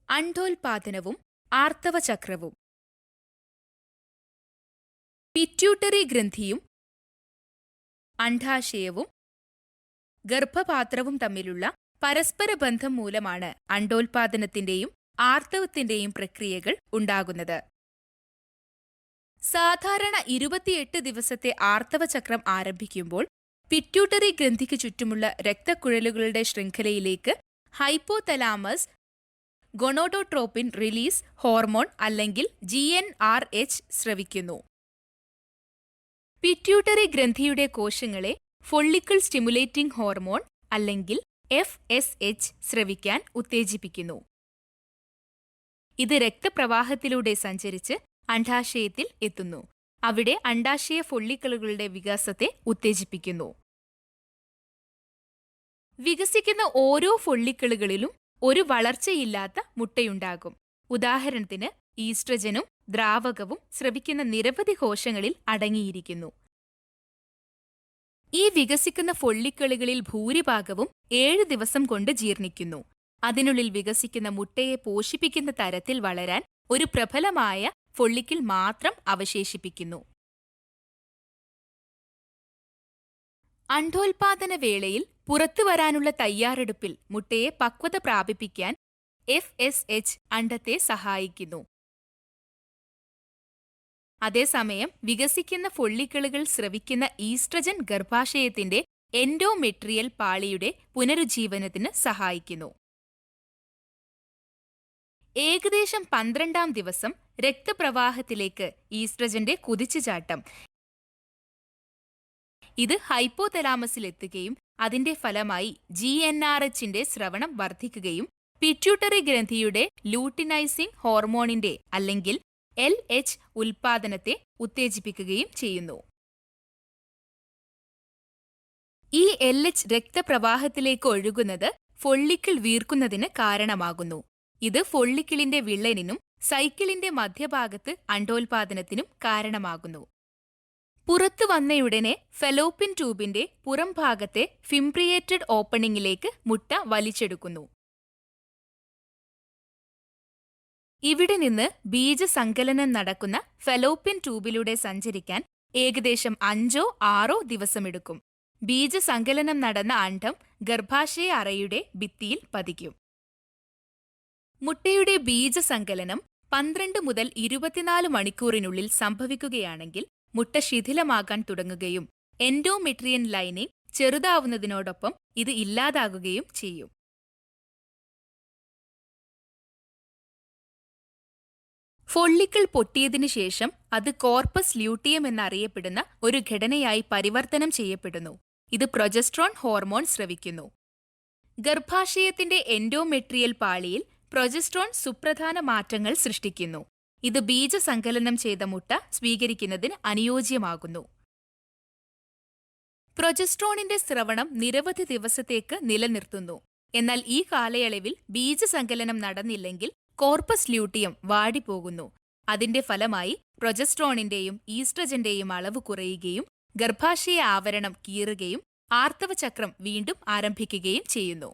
അണ്ഡോൽപാദനവും ആർത്തവചക്രവും. Pituitary ഗ്രന്ഥിയും അണ്ഡാശയവും ഗർഭപാത്രവും തമ്മിലുള്ള പരസ്പര ബന്ധം മൂലമാണ് അണ്ഡോൽപാദനത്തിന്റെയും ആർത്തവത്തിന്റെയും പ്രക്രിയകൾ ഉണ്ടാകുന്നത്. സാധാരണ 28 ദിവസത്തെ ആർത്തവചക്രം ആരംഭിക്കുമ്പോൾ പിറ്റ്യൂട്ടറി ഗ്രന്ഥിക്ക് ചുറ്റുമുള്ള രക്തക്കുഴലുകളുടെ ശൃംഖലയിലേക്ക് ഹൈപ്പോതലാമസ് ഗൊണോഡോട്രോപ്പിൻ റിലീസ് ഹോർമോൺ അല്ലെങ്കിൽ GnRH സ്രവിക്കുന്നു. പിറ്റ്യൂട്ടറി ഗ്രന്ഥിയുടെ കോശങ്ങളെ ഫോള്ളിക്കിൾ സ്റ്റിമുലേറ്റിംഗ് ഹോർമോൺ അല്ലെങ്കിൽ FSH സ്രവിക്കാൻ ഉത്തേജിപ്പിക്കുന്നു. ഇത് രക്തപ്രവാഹത്തിലൂടെ സഞ്ചരിച്ച് അണ്ഡാശയത്തിൽ എത്തുന്നു. അവിടെ അണ്ഡാശയ ഫോള്ളിക്കിളുകളുടെ വികാസത്തെ ഉത്തേജിപ്പിക്കുന്നു. വികസിക്കുന്ന ഓരോ ഫോള്ളിക്കിളുകളിലും ഒരു വളർച്ചയില്ലാത്ത മുട്ടയുണ്ടാകും. ഉദാഹരണത്തിന് ഈസ്ട്രജനും ദ്രാവകവും സ്രവിക്കുന്ന നിരവധി കോശങ്ങളിൽ അടങ്ങിയിരിക്കുന്നു. ഈ വികസിക്കുന്ന ഫോള്ളിക്കിളുകളിൽ ഭൂരിഭാഗവും 7 ദിവസം കൊണ്ട് ജീർണിക്കുന്നു. അതിനുള്ളിൽ വികസിക്കുന്ന മുട്ടയെ പോഷിപ്പിക്കുന്ന തരത്തിൽ വളരാൻ ഒരു പ്രബലമായ ഫോള്ളിക്കിൾ മാത്രം അവശേഷിപ്പിക്കുന്നു. അണ്ഡോൽപാദന വേളയിൽ പുറത്തുവരാനുള്ള തയ്യാറെടുപ്പിൽ മുട്ടയെ പക്വത പ്രാപിപ്പിക്കാൻ FSH അണ്ഡത്തെ സഹായിക്കുന്നു. അതേസമയം വികസിക്കുന്ന ഫോള്ളിക്കിളുകൾ സ്രവിക്കുന്ന ഈസ്ട്രജൻ ഗർഭാശയത്തിന്റെ എൻഡോമെട്രിയൽ പാളിയുടെ പുനരുജ്ജീവനത്തിന് സഹായിക്കുന്നു. ഏകദേശം 12-ാം ദിവസം രക്തപ്രവാഹത്തിലേക്ക് ഈസ്ട്രജന്റെ കുതിച്ചുചാട്ടം. ഇത് ഹൈപ്പോതലാമസിലെത്തുകയും അതിന്റെ ഫലമായി GnRHന്റെ സ്രവണം വർദ്ധിക്കുകയും പിറ്റ്യൂട്ടറി ഗ്രന്ഥിയുടെ ലൂട്ടിനൈസിംഗ് ഹോർമോണിന്റെ അല്ലെങ്കിൽ LH ഉൽപാദനത്തെ ഉത്തേജിപ്പിക്കുകയും ചെയ്യുന്നു. ഈ LH രക്തപ്രവാഹത്തിലേക്ക് ഒഴുകുന്നത് ഫോള്ളിക്കിൾ വീർക്കുന്നതിന് കാരണമാകുന്നു. ഇത് ഫോള്ളിക്കിളിന്റെ വിള്ളലിനും സൈക്കിളിന്റെ മധ്യഭാഗത്ത് അണ്ഡോൽപാദനത്തിനും കാരണമാകുന്നു. പുറത്തു വന്നയുടനെ ഫെലോപ്പിൻ ട്യൂബിന്റെ പുറംഭാഗത്തെ ഫിംബ്രിയേറ്റഡ് ഓപ്പണിംഗിലേക്ക് മുട്ട വലിച്ചെടുക്കുന്നു. ഇവിടെ നിന്ന് ബീജസങ്കലനം നടക്കുന്ന ഫെലോപ്പിൻ ട്യൂബിലൂടെ സഞ്ചരിക്കാൻ ഏകദേശം 5-6 ദിവസമെടുക്കും. ബീജസങ്കലനം നടന്ന അണ്ഡം ഗർഭാശയ അറയുടെ ഭിത്തിയിൽ പതിക്കും. മുട്ടയുടെ ബീജസങ്കലനം 12 മുതൽ 24 മണിക്കൂറിനുള്ളിൽ സംഭവിക്കുകയാണെങ്കിൽ മുട്ട ശിഥിലമാകാൻ തുടങ്ങുകയും എൻഡോമെട്രിയൻ ലൈനിംഗ് ചെറുതാവുന്നതിനോടൊപ്പം ഇത് ഇല്ലാതാകുകയും ചെയ്യും. ഫോള്ളിക്കിൾ പൊട്ടിയതിനു ശേഷം അത് കോർപ്പസ് ല്യൂട്ടിയം എന്നറിയപ്പെടുന്ന ഒരു ഘടനയായി പരിവർത്തനം ചെയ്യപ്പെടുന്നു. ഇത് പ്രൊജസ്ട്രോൺ ഹോർമോൺ സ്രവിക്കുന്നു. ഗർഭാശയത്തിന്റെ എൻഡോമെട്രിയൽ പാളിയിൽ പ്രൊജസ്ട്രോൺ സുപ്രധാന മാറ്റങ്ങൾ സൃഷ്ടിക്കുന്നു. ഇത് ബീജസങ്കലനം ചെയ്ത മുട്ട സ്വീകരിക്കുന്നതിന് അനുയോജ്യമാകുന്നു. പ്രൊജസ്ട്രോണിന്റെ സ്രവണം നിരവധി ദിവസത്തേക്ക് നിലനിർത്തുന്നു. എന്നാൽ ഈ കാലയളവിൽ ബീജസങ്കലനം നടന്നില്ലെങ്കിൽ കോർപ്പസ് ല്യൂട്ടിയം വാടിപ്പോകുന്നു. അതിന്റെ ഫലമായി പ്രൊജസ്ട്രോണിന്റെയും ഈസ്ട്രജന്റെയും അളവ് കുറയുകയും ഗർഭാശയ ആവരണം കീറുകയും ആർത്തവചക്രം വീണ്ടും ആരംഭിക്കുകയും ചെയ്യുന്നു.